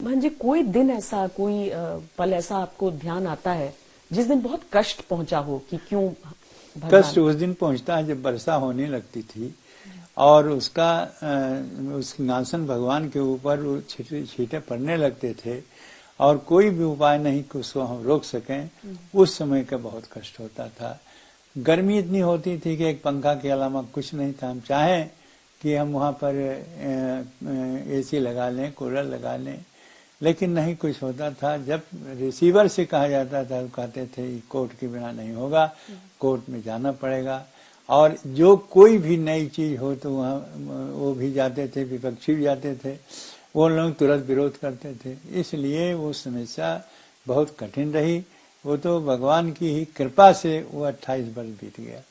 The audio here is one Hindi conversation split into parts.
भांजी, कोई दिन ऐसा, कोई पल ऐसा आपको ध्यान आता है जिस दिन बहुत कष्ट पहुंचा हो कि क्यों कष्ट उस दिन पहुंचता है जब वर्षा होने लगती थी और उसका उस सिंहासन भगवान के ऊपर छींटे पड़ने लगते थे और कोई भी उपाय नहीं कि उसको हम रोक सकें। उस समय का बहुत कष्ट होता था। गर्मी इतनी होती थी कि एक पंखा के अलावा कुछ नहीं था। हम चाहें कि हम वहाँ पर एसी लगा लें, कूलर लगा लें, लेकिन नहीं कुछ होता था। जब रिसीवर से कहा जाता था, कहते थे कोर्ट के बिना नहीं होगा, कोर्ट में जाना पड़ेगा। और जो कोई भी नई चीज हो तो वहाँ वो भी जाते थे, विपक्षी भी जाते थे, वो लोग तुरंत विरोध करते थे। इसलिए वो समस्या बहुत कठिन रही। वो तो भगवान की ही कृपा से वो 28 वर्ष बीत गया।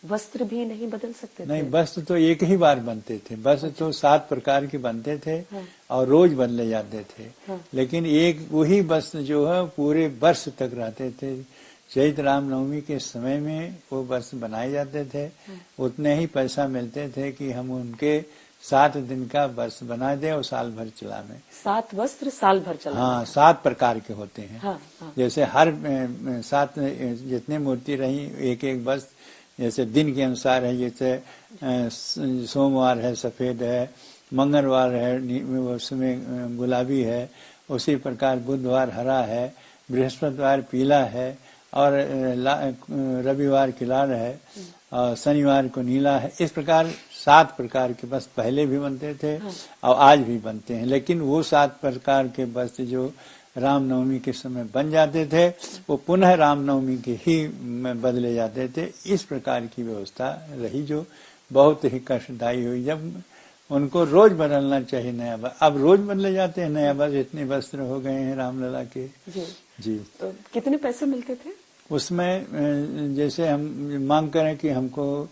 वस्त्र भी नहीं बदल सकते थे? नहीं, वस्त्र तो एक ही बार बनते थे। वस्त्र तो 7 प्रकार के बनते थे। हाँ। और रोज बदले जाते थे। हाँ। लेकिन एक वही वस्त्र जो है पूरे वर्ष तक रहते थे। चैत्र रामनवमी के समय में वो वस्त्र बनाए जाते थे। हाँ। उतने ही पैसा मिलते थे कि हम उनके 7 दिन का वस्त्र बना दे और साल भर चला में। 7 वस्त्र साल भर चला? हाँ, 7 प्रकार के होते हैं। हाँ, हाँ। जैसे हर 7 जितने मूर्ति रही, एक एक वस्त्र जैसे दिन के अनुसार है। जैसे सोमवार है सफेद है, मंगलवार है उसमें गुलाबी है, उसी प्रकार बुधवार हरा है, बृहस्पतिवार पीला है और रविवार की लाल है और शनिवार को नीला है। इस प्रकार 7 प्रकार के वस्त्र पहले भी बनते थे। हाँ। और आज भी बनते हैं। लेकिन वो 7 प्रकार के वस्त्र जो रामनवमी के समय बन जाते थे वो पुनः रामनवमी के ही में बदले जाते थे। इस प्रकार की व्यवस्था रही जो बहुत ही कष्टदायी हुई। जब उनको रोज बदलना चाहिए नया वस्त्र, अब रोज बदले जाते हैं नया वस्त्र। इतने वस्त्र हो गए हैं रामलला के। जी। तो कितने पैसे मिलते थे उसमें? जैसे हम मांग करें कि हमको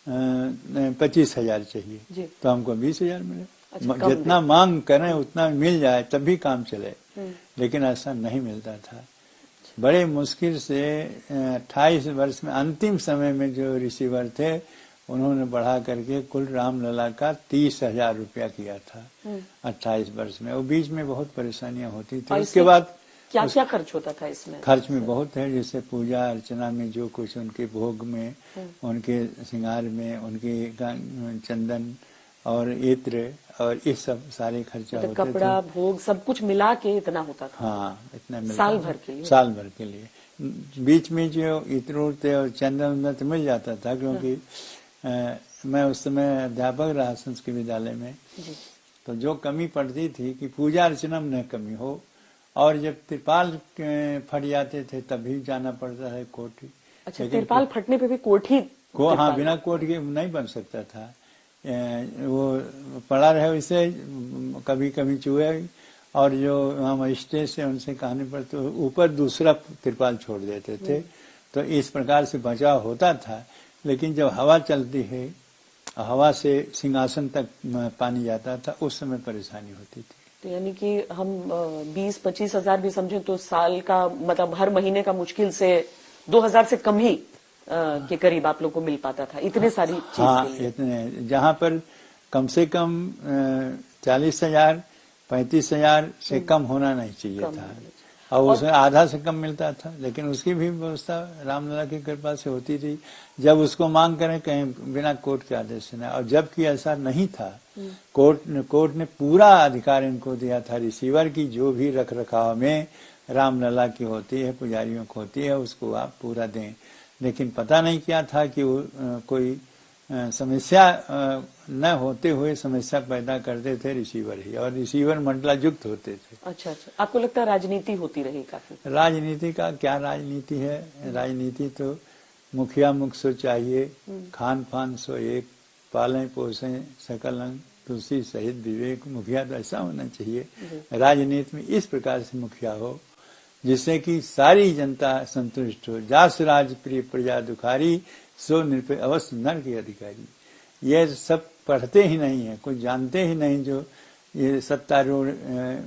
25,000 चाहिए तो हमको 20,000 मिले। अच्छा, जितना मांग करें उतना मिल जाए तभी काम चले। लेकिन ऐसा नहीं मिलता था। बड़े मुश्किल से 28 वर्ष में अंतिम समय में जो रिसीवर थे उन्होंने बढ़ा करके कुल रामलला का 30,000 रुपया किया था 28 वर्ष में। और बीच में बहुत परेशानियां होती थी। उसके बाद क्या क्या खर्च होता था इसमें? खर्च में बहुत है। जैसे पूजा अर्चना में जो कुछ उनके भोग में, उनके श्रृंगार में, उनके चंदन और इत्र और ये सब सारे खर्चा होते थे। कपड़ा भोग सब कुछ मिला के इतना होता था? हाँ, इतना मिलता साल भर के लिए? साल भर के लिए। बीच में जो इत्र उड़ते और चंदन तो मिल जाता था क्योंकि मैं उस समय अध्यापक रहा संस्कृत विद्यालय में। तो जो कमी पड़ती थी कि पूजा अर्चना में न कमी हो, और जब तिरपाल फट जाते थे तभी जाना पड़ता है कोठी। अच्छा, तिरपाल फटने पे भी कोठी को? हाँ, बिना कोट के नहीं बन सकता था। वो पड़ा रहे वैसे कभी कभी चूहे और जो हम स्टेज से उनसे कहने पर तो ऊपर दूसरा तिरपाल छोड़ देते थे। तो इस प्रकार से बचाव होता था। लेकिन जब हवा चलती है, हवा से सिंहासन तक पानी जाता था, उस समय परेशानी होती थी। तो यानी कि हम 20-25 हजार भी समझे तो साल का मतलब हर महीने का मुश्किल से 2,000 से कम ही के करीब आप लोग को मिल पाता था इतने सारी चीज। हाँ, इतने। जहाँ पर कम से कम 40,000 35,000 से कम होना नहीं चाहिए था। और उसमें आधा से कम मिलता था। लेकिन उसकी भी व्यवस्था रामलला की कृपा से होती थी। जब उसको मांग करें कहीं बिना कोर्ट के आदेश से नहीं। और जबकि ऐसा नहीं था, कोर्ट ने पूरा अधिकार इनको दिया था। रिसीवर की जो भी रख रखाव में रामलला की होती है, पुजारियों को होती है, उसको आप पूरा दें। लेकिन पता नहीं क्या था कि वो कोई समस्या न होते हुए समस्या पैदा करते थे रिसीवर ही, और रिसीवर मंडलायुक्त होते थे। अच्छा अच्छा, आपको लगता है राजनीति होती रही काफी? राजनीति का क्या राजनीति है? राजनीति तो मुखिया मुख सो चाहिए, खान पान सो एक, पालें पोसें सकल अंग, तुलसी सहित विवेक। मुखिया तो ऐसा होना चाहिए राजनीति में, इस प्रकार से मुखिया हो जिससे कि सारी जनता संतुष्ट हो। जास राज प्रिय प्रजा दुखारी, सो निरपय अवश्य नर के अधिकारी। ये सब पढ़ते ही नहीं है, कुछ जानते ही नहीं। जो ये सत्तारूढ़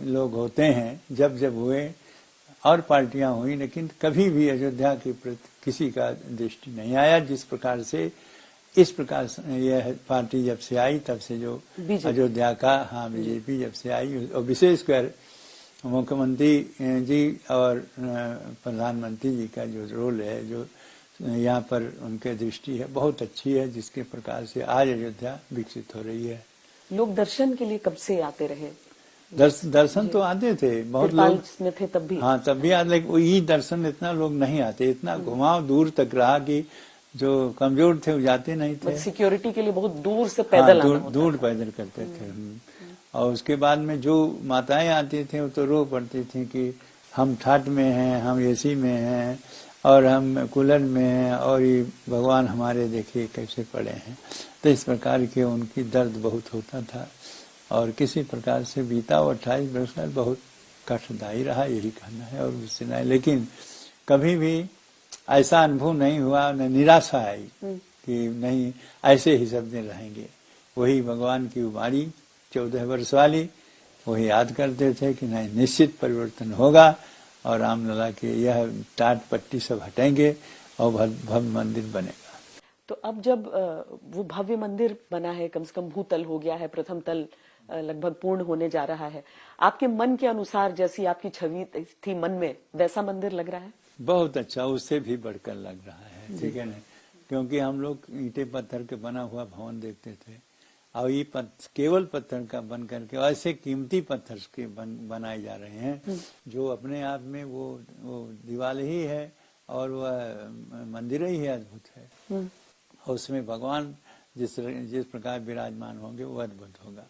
लोग होते हैं, जब जब हुए और पार्टियां हुई, लेकिन कभी भी अयोध्या के प्रति किसी का दृष्टि नहीं आया। जिस प्रकार से इस प्रकार से यह पार्टी जब से आई तब से जो अयोध्या का, हाँ, बीजेपी जब से आई, और विशेषकर मुख्यमंत्री जी और प्रधानमंत्री जी का जो रोल है, जो यहाँ पर उनके दृष्टि है, बहुत अच्छी है, जिसके प्रकार से आज अयोध्या विकसित हो रही है। लोग दर्शन के लिए कब से आते रहे? दर्शन तो आते थे बहुत तिरपाल लोग, में थे तब भी। हाँ तब भी आते, लेकिन वही दर्शन इतना लोग नहीं आते, इतना घुमाव दूर तक रहा कि जो कमजोर थे वो जाते नहीं थे। सिक्योरिटी के लिए बहुत दूर से हाँ, पैदल आना होता दूर था। पैदल करते थे। और उसके बाद में जो माताएं आती थी वो तो रो पड़ती थी कि हम ठाट में हैं, हम एसी में हैं और हम कूलर में हैं और ये भगवान हमारे देखिए कैसे पड़े हैं। तो इस प्रकार के उनकी दर्द बहुत होता था और किसी प्रकार से बीता 28 वर्ष बहुत कष्टदायी रहा, यही कहना है और उससे नहीं। लेकिन कभी भी ऐसा अनुभव नहीं हुआ, न निराशा आई कि नहीं ऐसे ही सब दिन रहेंगे। वही भगवान की उमारी 14 वर्ष वाली वही याद करते थे कि नहीं निश्चित परिवर्तन होगा और रामलला के यह टाट पट्टी सब हटेंगे और भव्य मंदिर बनेगा। तो अब जब वो भव्य मंदिर बना है, कम से कम भूतल हो गया है, प्रथम तल लगभग पूर्ण होने जा रहा है, आपके मन के अनुसार जैसी आपकी छवि थी मन में वैसा मंदिर लग रहा है? बहुत अच्छा, उससे भी बढ़कर लग रहा है, ठीक है ना। क्योंकि हम लोग ईंटे पत्थर के बना हुआ भवन देखते थे और ये केवल पत्थर का बन करके ऐसे कीमती पत्थर के बनाए जा रहे हैं जो अपने आप में वो दीवार ही है और वह मंदिर ही है, अद्भुत है। और उसमें भगवान जिस प्रकार विराजमान होंगे वो अद्भुत होगा।